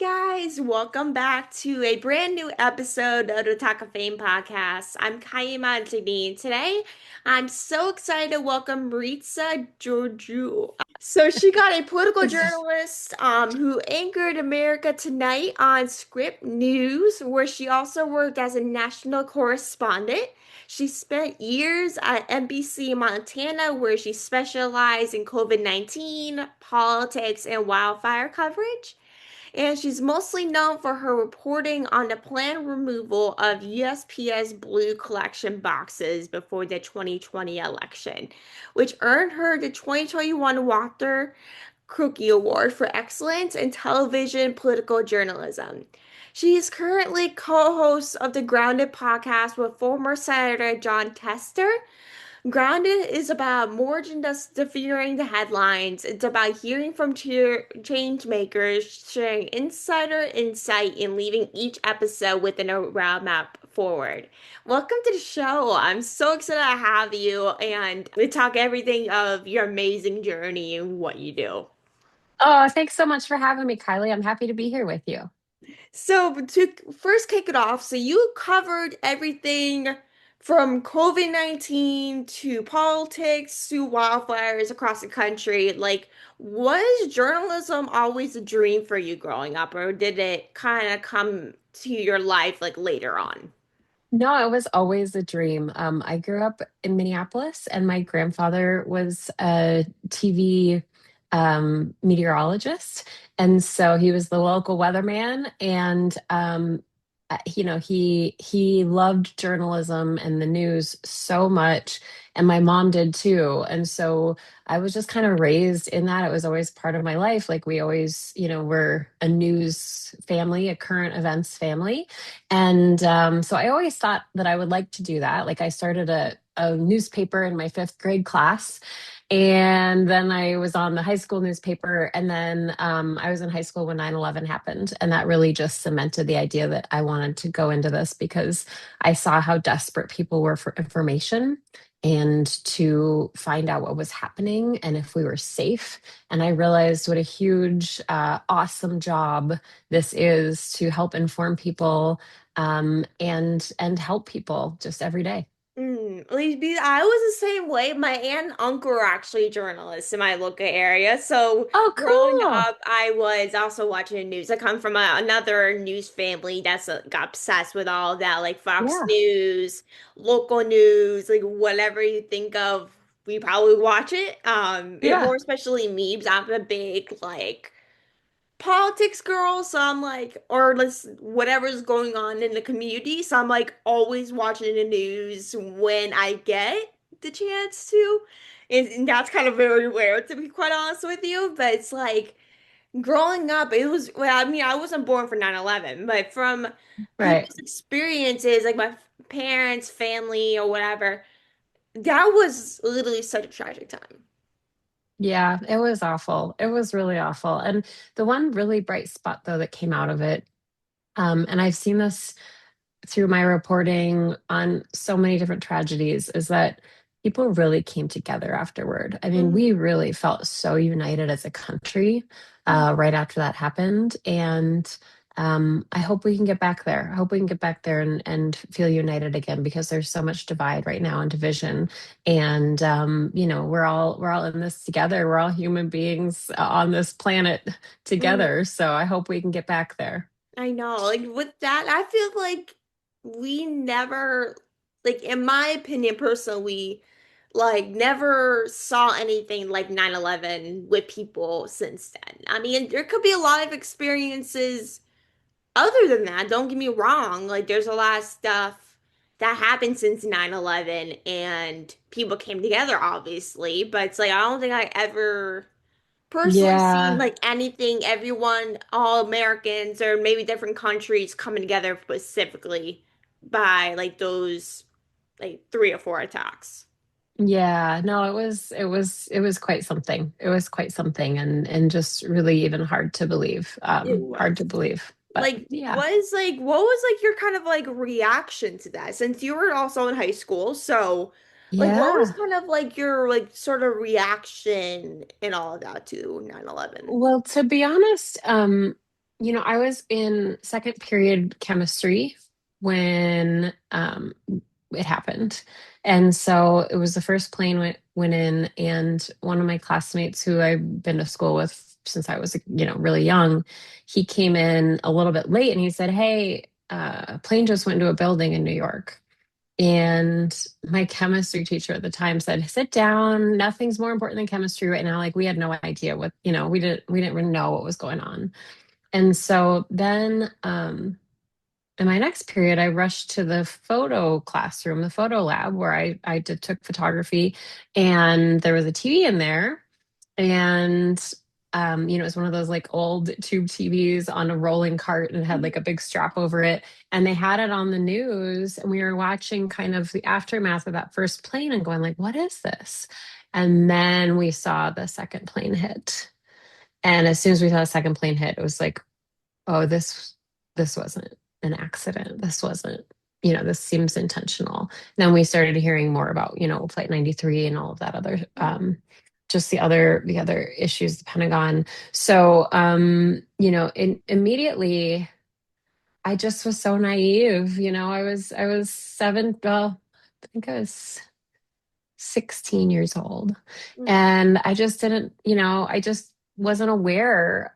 Guys, welcome back to a brand new episode of the Talkoffame podcast. I'm Kylie Montigney. Today, I'm so excited to welcome Maritsa Georgiou. So she got a political journalist who anchored America Tonight on Scripps News, where she also worked as a national correspondent. She spent years at NBC Montana, where she specialized in COVID-19, politics, and wildfire coverage. And she's mostly known for her reporting on the planned removal of USPS blue collection boxes before the 2020 election, which earned her the 2021 Walter Cronkite Award for excellence in television political journalism. She is currently co-host of the Grounded podcast with former Senator Jon Tester. Grounded is about more than just deciphering the headlines. It's about hearing from change makers, sharing insider insight, and leaving each episode with a roadmap forward. Welcome to the show. I'm so excited to have you, and we talk everything of your amazing journey and what you do. Oh, thanks so much for having me, Kylie. I'm happy to be here with you. So to first kick it off, so you covered everything from COVID-19 to politics to wildfires across the country. Like, was journalism always a dream for you growing up, or did it kind of come to your life like later on? No, it was always a dream. I grew up in Minneapolis, and my grandfather was a TV meteorologist, and so he was the local weatherman. And he loved journalism and the news so much, and my mom did too. And so I was just kind of raised in that. It was always part of my life. Like we always, were a news family, a current events family. And so I always thought that I would like to do that. Like I started a newspaper in my fifth grade class. And then I was on the high school newspaper. And then I was in high school when 9/11 happened. And that really just cemented the idea that I wanted to go into this because I saw how desperate people were for information and to find out what was happening and if we were safe. And I realized what a huge, awesome job this is to help inform people and help people just every day. I was the same way. My aunt and uncle were actually journalists in my local area. So Oh, growing cool. up, I was also watching the news. I come from another news family that's got obsessed with all that, like Fox Yeah. News, local news, like whatever you think of, we probably watch it. Yeah. More especially me, because I'm a big like politics girl, so I'm like, or let's whatever's going on in the community. So I'm like always watching the news when I get the chance to. And that's kind of very rare to be quite honest with you. But it's like growing up, it was, well, I mean, I wasn't born for 9/11, but from Right. people's experiences, like my parents, family, or whatever, that was literally such a tragic time. Yeah, it was awful. It was really awful. And the one really bright spot, though, that came out of it, and I've seen this through my reporting on so many different tragedies, is that people really came together afterward. I mean, we really felt so united as a country right after that happened. And I hope we can get back there. I hope we can get back there and feel united again because there's so much divide right now and division. And we're all in this together. We're all human beings on this planet Mm. together. So I hope we can get back there. I know, like with that, I feel like we never, like in my opinion, personally, like never saw anything like 9/11 with people since then. I mean, there could be a lot of experiences other than that. Don't get me wrong. Like there's a lot of stuff that happened since 9/11 and people came together, obviously, but it's like I don't think I ever personally seen Yeah. like anything, everyone, all Americans or maybe different countries coming together specifically by like those like three or four attacks. Yeah, no, it was quite something. It was quite something and just really even hard to believe. It Hard to was. believe. But Like, yeah. was like, what was like your kind of like reaction to that? Since you were also in high school, so like, what was Yeah. kind of like your like sort of reaction and all of that to 9/11? Well, to be honest, I was in second period chemistry when it happened. And so it was the first plane went in, and one of my classmates who I've been to school with since I was, really young, he came in a little bit late and he said, "Hey, a plane just went into a building in New York." And my chemistry teacher at the time said, "Sit down. Nothing's more important than chemistry right now." Like we had no idea what, we didn't really know what was going on. And so then in my next period, I rushed to the photo classroom, the photo lab where I took photography, and there was a TV in there. And it was one of those like old tube TVs on a rolling cart, and it had like a big strap over it. And they had it on the news, and we were watching kind of the aftermath of that first plane and going like, what is this? And then we saw the second plane hit. And as soon as we saw the second plane hit, it was like, oh, this wasn't an accident. This wasn't, this seems intentional. Then we started hearing more about, Flight 93 and all of that other, just the other issues, the Pentagon. So, immediately I just was so naive. I was well, I think I was 16 years old. Mhm. And I just didn't, I just wasn't aware.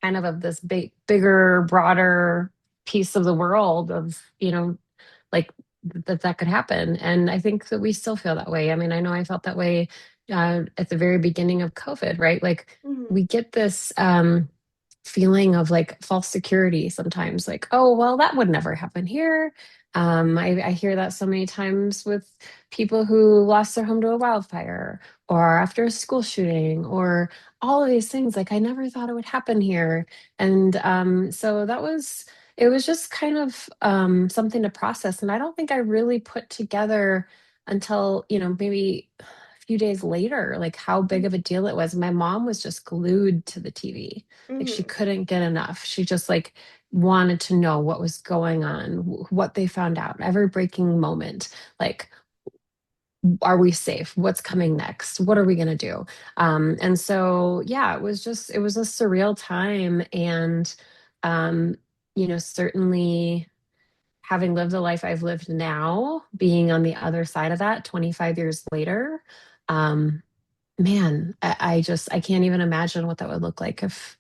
Kind of this bigger, broader piece of the world of, like that could happen. And I think that we still feel that way. I mean, I know I felt that way at the very beginning of COVID, right? Like Mhm. we get this feeling of like false security sometimes, like, oh, well, that would never happen here. I hear that so many times with people who lost their home to a wildfire or after a school shooting or all of these things. Like, I never thought it would happen here. And so it was just kind of something to process. And I don't think I really put together until, maybe a few days later, like how big of a deal it was. My mom was just glued to the TV. Like she Mhm. couldn't get enough. She just like wanted to know what was going on, what they found out, every breaking moment. Like, are we safe? What's coming next? What are we going to do? And so, yeah, it was a surreal time. And, certainly having lived the life I've lived now, being on the other side of that 25 years later, um, man, I can't even imagine what that would look like if,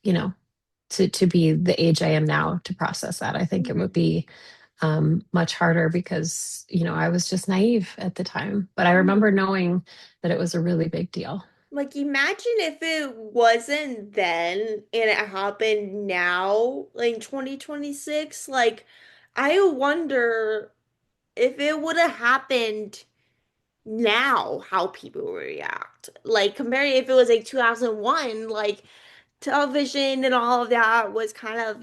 to be the age I am now to process that. I think it would Mhm. be much harder because, I was just naive at the time. But I remember Mhm. knowing that it was a really big deal. Like, imagine if it wasn't then and it happened now, like in 2026. Like, I wonder if it would have happened now, how people would react. Like, comparing if it was like 2001, like television and all of that was kind of,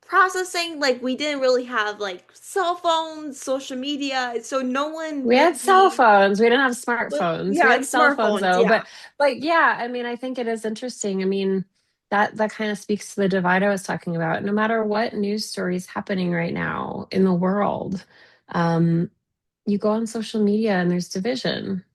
processing. Like, we didn't really have like cell phones, social media, so no one We had cell really, phones. We didn't have but smartphones. yeah, We like had cell phones smartphones, though. yeah. But yeah, I mean, I think it is interesting. I mean, that kind of speaks to the divide I was talking about. No matter what news story is happening right now in the world, um, you go on social media and there's division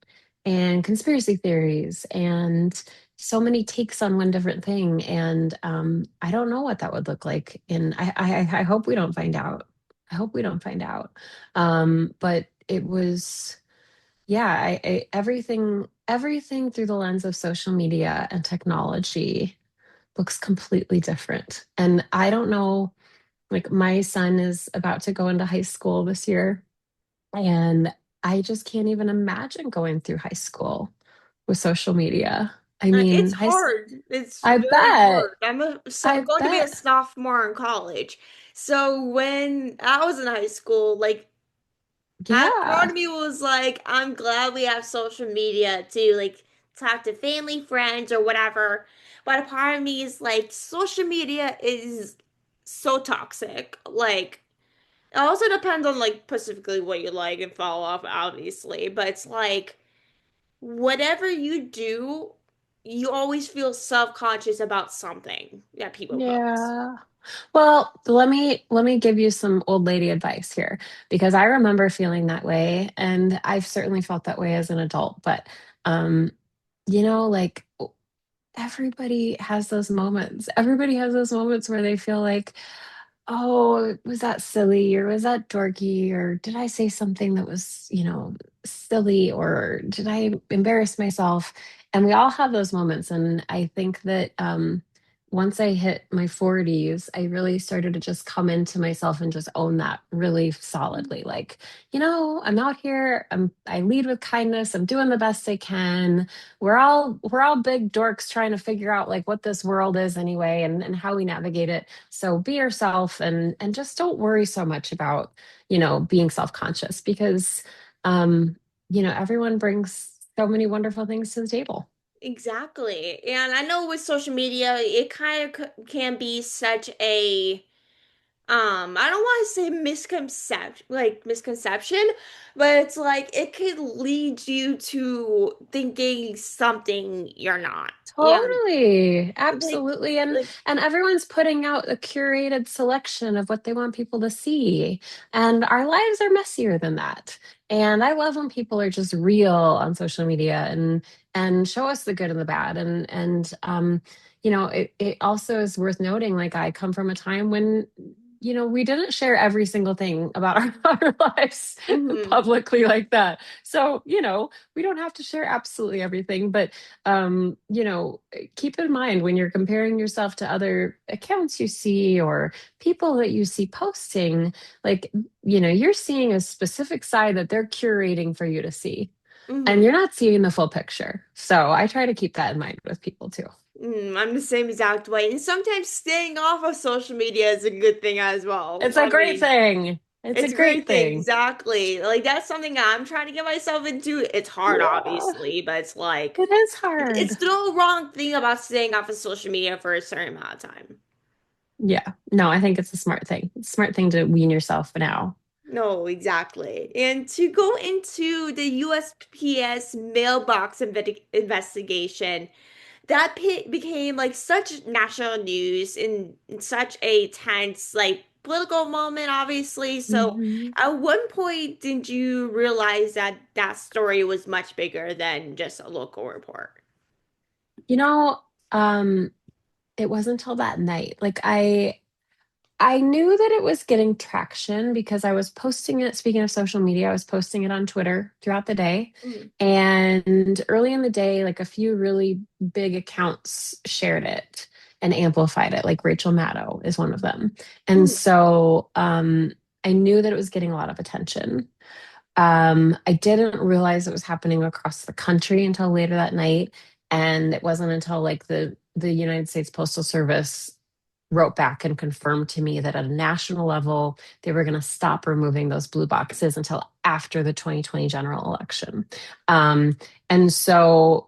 and conspiracy theories and so many takes on one different thing. And I don't know what that would look like. And I hope we don't find out. I hope we don't find out. But it was, yeah, everything through the lens of social media and technology looks completely different. And I don't know, like my son is about to go into high school this year, and I just can't even imagine going through high school with social media. I mean, It's hard. It's I very bet. hard. I'm I going to be a bet. sophomore in college. So when I was in high school, like, part Yeah. of me was like, I'm glad we have social media to like talk to family, friends, or whatever. But a part of me is like, social media is so toxic. Like, it also depends on like specifically what you like and follow up, obviously. But it's like, whatever you do, you always feel self-conscious about something that people post. Yeah. Well, let me give you some old lady advice here because I remember feeling that way and I've certainly felt that way as an adult, but um like everybody has those moments. Everybody has those moments where they feel like, oh, was that silly or was that dorky or did I say something that was, silly or did I embarrass myself? And we all have those moments. And I think that once I hit my 40s, I really started to just come into myself and just own that really solidly. Like, I'm out here, I lead with kindness, I'm doing the best I can. We're all big dorks trying to figure out like what this world is anyway and how we navigate it. So be yourself and just don't worry so much about, being self-conscious because everyone brings so many wonderful things to the table. Exactly. And I know with social media, it kind of can be such a I don't want to say misconception, but it's like it could lead you to thinking something you're not. And Totally. like Absolutely. And like and everyone's putting out a curated selection of what they want people to see. And our lives are messier than that. And I love when people are just real on social media and show us the good and the bad. It also is worth noting, like I come from a time when we didn't share every single thing about our lives mhm, publicly like that. So, we don't have to share absolutely everything, but keep in mind when you're comparing yourself to other accounts you see or people that you see posting, like, you're seeing a specific side that they're curating for you to see, and mhm. you're not seeing the full picture. So I try to keep that in mind with people too. I'm the same exact way. And sometimes staying off of social media is a good thing as well. It's a I great mean, thing. It's a it's a great great thing, thing. exactly. Like that's something I'm trying to get myself into. It's hard, Yeah, obviously, but it's like it is it's hard. no wrong thing about staying off of social media for a certain amount of time. Yeah. No, I think it's a smart thing. It's a smart thing to wean yourself now. No, exactly. And to go into the USPS mailbox investigation, that became like such national news in such a tense, like political moment, obviously. So, Mhm. at one point, did you realize that that story was much bigger than just a local report? You know, um, it wasn't until that night. Like I knew that it was getting traction because I was posting it. Speaking of social media, I was posting it on Twitter throughout the day. Mm, And early in the day, like a few really big accounts shared it and amplified it. Like Rachel Maddow is one of them. And mm, so I knew that it was getting a lot of attention. I didn't realize it was happening across the country until later that night. And it wasn't until like the United States Postal Service wrote back and confirmed to me that at a national level, they were going to stop removing those blue boxes until after the 2020 general election. And so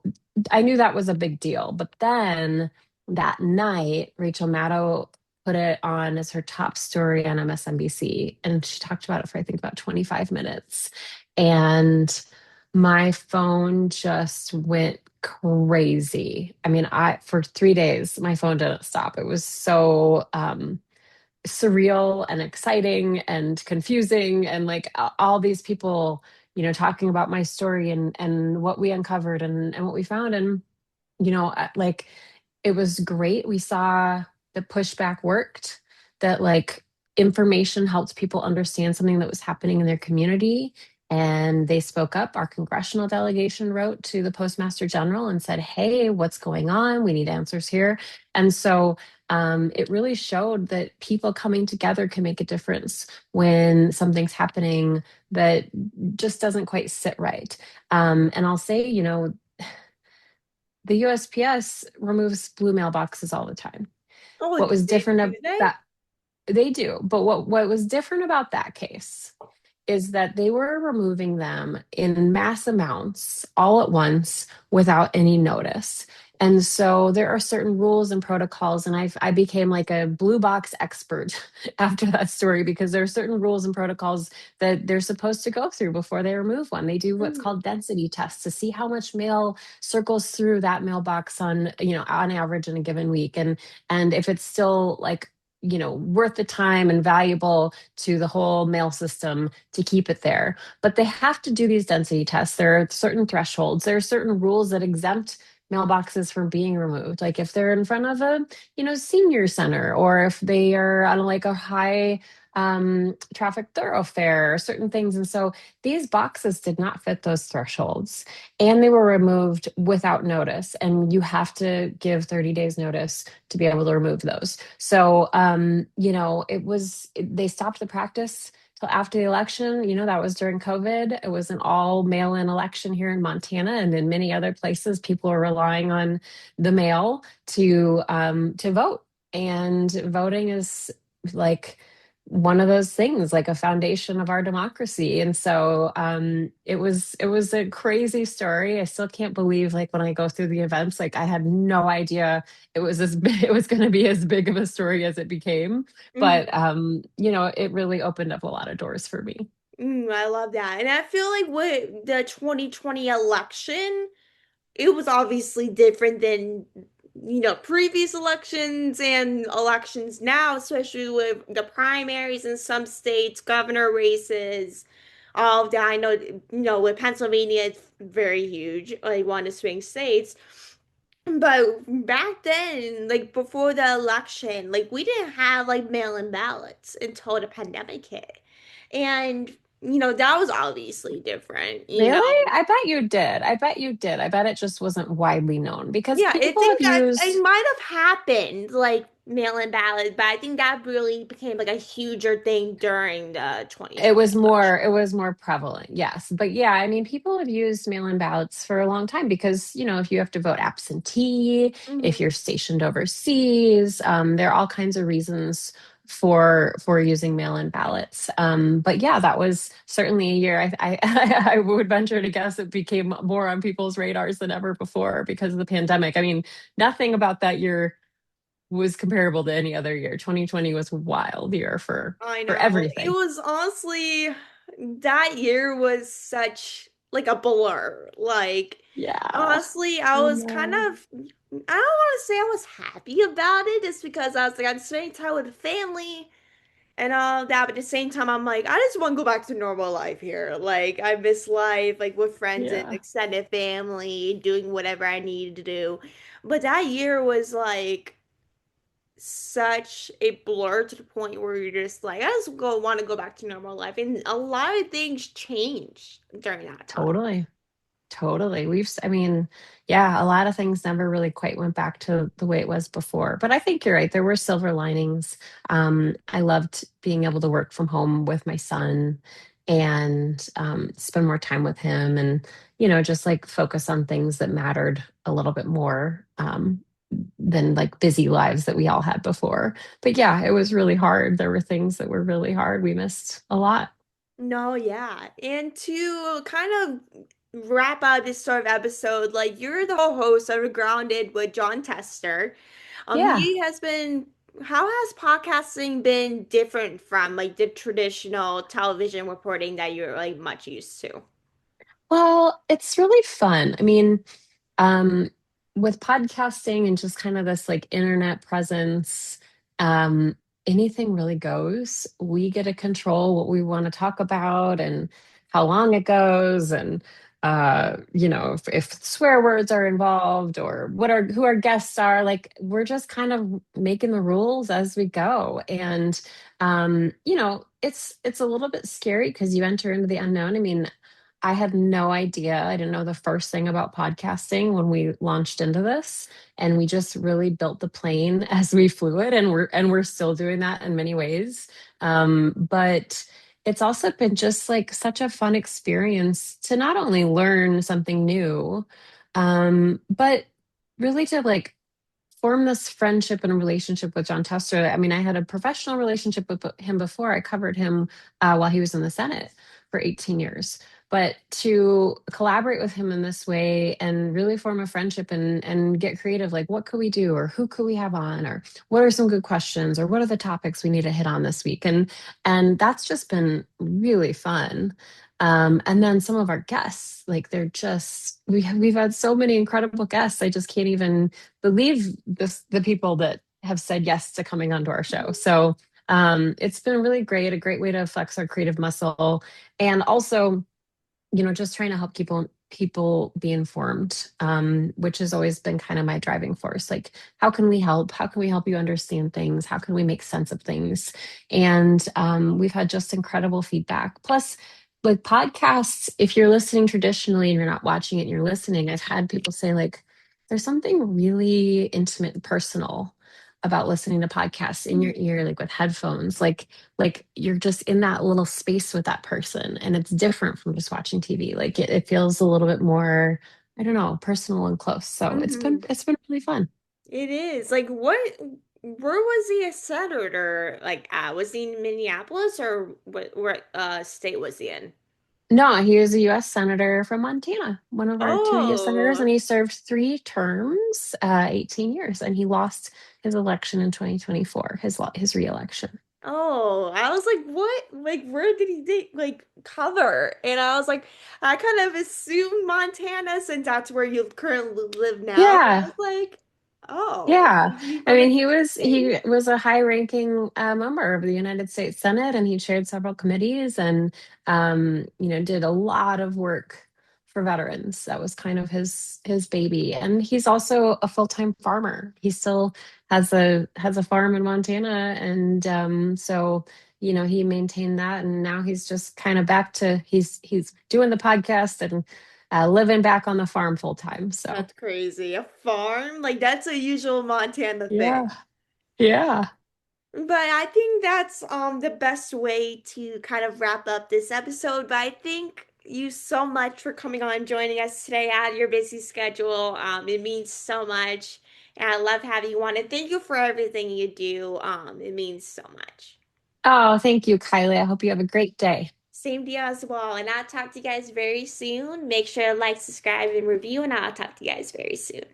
I knew that was a big deal. But then that night, Rachel Maddow put it on as her top story on MSNBC. And she talked about it for, I think, about 25 minutes. And my phone just went crazy. I mean, I for 3 days, my phone didn't stop. It was so surreal and exciting and confusing and like all these people, talking about my story and what we uncovered and what we found. And like it was great. We saw the pushback worked, that like information helped people understand something that was happening in their community. And they spoke up. Our congressional delegation wrote to the Postmaster General and said, hey, what's going on? We need answers here. And so it really showed that people coming together can make a difference when something's happening that just doesn't quite sit right. And I'll say, the USPS removes blue mailboxes all the time. oh, What was different do they? about they do, but what was different about that case is that they were removing them in mass amounts all at once without any notice. And so there are certain rules and protocols, and I became like a blue box expert after that story because there are certain rules and protocols that they're supposed to go through before they remove one. They do what's Mhm. called density tests to see how much mail circles through that mailbox on average in a given week, and if it's still like worth the time and valuable to the whole mail system to keep it there. But they have to do these density tests. There are certain thresholds, there are certain rules that exempt mailboxes from being removed. Like if they're in front of a, senior center, or if they are on like a high traffic thoroughfare, certain things. And so these boxes did not fit those thresholds, and they were removed without notice. And you have to give 30 days notice to be able to remove those. So, they stopped the practice till after the election. That was during COVID. It was an all mail in election here in Montana, and in many other places, people are relying on the mail to vote. And voting is like one of those things, like a foundation of our democracy. And so it was a crazy story. I still can't believe, like, when I go through the events, like I had no idea it was as big, it was going to be as big of a story as it became. Mhm. But it really opened up a lot of doors for me. I love that. And I feel like with the 2020 election, it was obviously different than previous elections and elections now, especially with the primaries in some states, governor races, all of that. I know, with Pennsylvania, it's very huge, like one of the swing states. But back then, like before the election, like we didn't have like mail-in ballots until the pandemic hit. And that was obviously different. Really? I bet you did. I bet you did. I bet it just wasn't widely known because Yeah, I people have think that used it might have happened like mail-in ballots, but I think that really became like a huger thing during the it 2020 was more election. it was more prevalent, yes. But yeah, I mean, people have used mail-in ballots for a long time because, if you have to vote absentee, if Hmm. you're stationed overseas, there are all kinds of reasons for using mail-in ballots. But yeah, that was certainly a year. I would venture to guess it became more on people's radars than ever before because of the pandemic. I mean, nothing about that year was comparable to any other year. 2020 was a wild year I for know. It everything. was honestly that year was such like a blur. Like Yeah. honestly, I I was kind know. of I don't want to say I was happy about it just because I was like I'm spending time with the family and all of that, but at the same time I'm like I just want to go back to normal life here. Like I miss life like with friends and Yeah. extended family, doing whatever I needed to do. But that year was like such a blur to the point where you're just like, I just go want to go back to normal life. And a lot of things changed during that time. Totally. Totally. I mean, yeah, a lot of things never really quite went back to the way it was before. But I think you're right. There were silver linings. I loved being able to work from home with my son and spend more time with him, and, just like focus on things that mattered a little bit more than like busy lives that we all had before. But yeah, it was really hard. There were things that were really hard. We missed a lot. No, yeah. And to kind of wrap up this sort of episode, like you're the whole host of Grounded with Jon Tester. Yeah. He has been, how has podcasting been different from like the traditional television reporting that you're like much used to? Well, it's really fun. I mean, um, with podcasting and just kind of this like internet presence, um, anything really goes. We get to control what we want to talk about and how long it goes, and if swear words are involved, or who our guests are. Like, we're just kind of making the rules as we go. And it's a little bit scary because you enter into the unknown. I mean, I had no idea. I didn't know the first thing about podcasting when we launched into this, and we just really built the plane as we flew it, and we're still doing that in many ways. But it's also been just like such a fun experience to not only learn something new, but really to like form this friendship and a relationship with Jon Tester. I mean, I had a professional relationship with him before. I covered him while he was in the Senate for 18 years. But to collaborate with him in this way and really form a friendship and get creative, like what could we do, or who could we have on, or what are some good questions, or what are the topics we need to hit on this week, and that's just been really fun. And then some of our guests, like they're we've had so many incredible guests. I just can't even believe the people that have said yes to coming onto our show. So it's been really great, a great way to flex our creative muscle. And also, just trying to help people be informed, which has always been kind of my driving force. Like, how can we help? How can we help you understand things? How can we make sense of things? And we've had just incredible feedback. Plus, like podcasts, if you're listening traditionally and you're not watching it and you're listening, I've had people say, like, there's something really intimate and personal about listening to podcasts in your ear, like with headphones. Like you're just in that little space with that person, and it's different from just watching TV. Like it feels a little bit more, I don't know, personal and close. So it's been Mhm. it's been really fun. It is. Like where was he a senator? Like was he in Minneapolis or what state was he in? No, he was a US senator from Montana, one of our two US senators, and Oh. he served 3 terms, 18 years, and he lost his election in 2024, his reelection. Oh, I was like, what? Like, where did he like cover? And I was like, I kind of assumed Montana since that's where you currently live now. But I Yeah. was like, oh, Yeah, is he I from a mean, different state? he was a high-ranking member of the United States Senate, and he chaired several committees, and did a lot of work for veterans. That was kind of his baby, and he's also a full-time farmer. He still has a farm in Montana, and so he maintained that, and now he's just kind of back to he's doing the podcast and living back on the farm full time. So That's crazy. A farm? Like, that's a usual Montana thing. yeah, yeah. But I think that's the best way to kind of wrap up this episode. But I thank you so much for coming on joining us today out of your busy schedule. It means so much. And I love having you on. And thank you for everything you do. It means so much. Oh, thank you, Kylie. I hope you have a great day. Same to you as well. And I'll talk to you guys very soon. Make sure to like, subscribe, and review, and I'll talk to you guys very soon.